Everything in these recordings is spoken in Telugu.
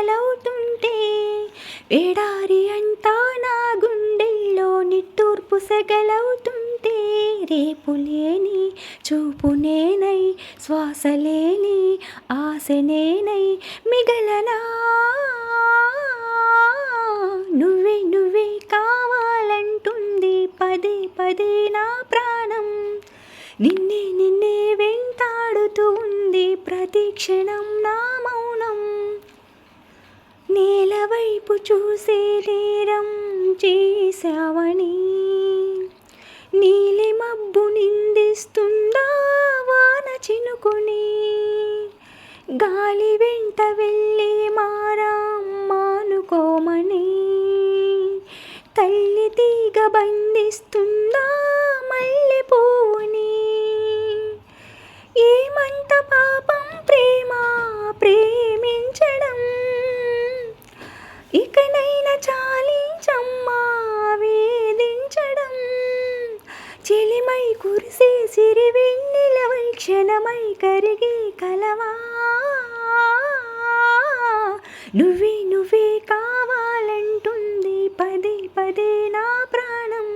అలలవుతుంటే ఎడారి అంతా నా గుండెల్లో నిట్టూర్పు సెగలవుతుంటే రేపు లేని చూపు నేనై శ్వాస లేని ఆశ నేనై మిగలనా నువ్వే నువ్వే కావాలంటుంది పదే పదే నా ప్రాణం నిన్నే నిన్నే వెంటాడుతూ ఉంది ప్రతి క్షణం నా మౌనం నేల వైపు చూసే నేరం చేశావని నీలి మబ్బు నిందిస్తుందా వాన చినుకుని గాలి వెంట వెళ్ళి మారం మానుకోమని తల్లి తీగ బంధిస్తుందా మల్లె పువ్వుని ఏమంత పాపం ప్రేమ ప్రేమించడం ఇకనైనా చాలించమ్మా వేధించడం చెలిమై కురిసే సిరివెన్నెలవై క్షణమై కరిగి కలవా నువ్వే నువ్వే కావాలంటుంది పదే పదే నా ప్రాణం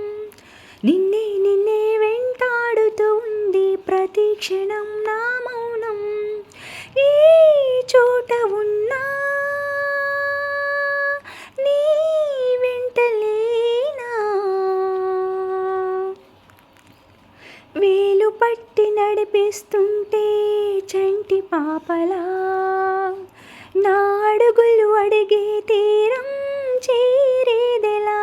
నిన్నే నిన్నే వెంటాడుతూ ఉంది ప్రతి క్షణం నా మౌనం ఈ చోట ఉన్నా నీ వెంటలేనా వేలు పట్టి నడిపిస్తుంటే చంటి పాపలా నా అడుగులు అడిగే తీరం చేరేదెలా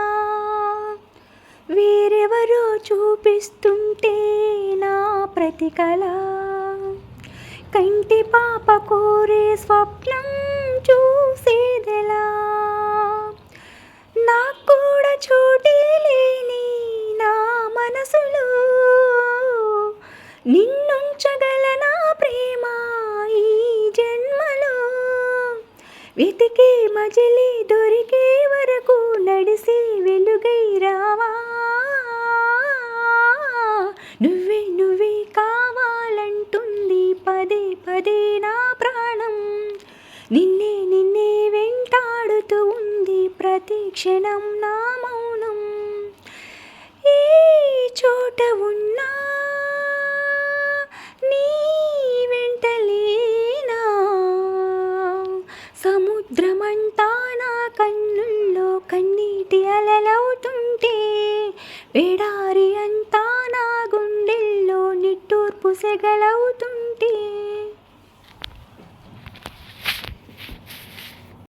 వేరెవరో చూపిస్తుంటే నా ప్రతికళ కంటి పాప కోరే స్వప్నం చూసేదెలా నాకు కూడా చోటే లేని నా మనసులో నిన్నుంచగలనా ప్రేమ ఈ జన్మలో వెతికే మజిలీ దొరికే వరకు నడిసి వెలుగై రావా నువ్వే నువ్వే కావాలంటుంది పదే పదే నా ప్రాణం నిన్నే నిన్నే వెంటాడుతూ ఉంది ప్రతి క్షణం నా మౌనం ఏ చోట ఉన్నా నీ వెంటలేనా సముద్రమంతా నా కన్నుల్లో కన్నీటి అలలవుతుంటే ఎడారి అంతా నా గుండెల్లో నిట్టూర్పు సెగలవుతుంటే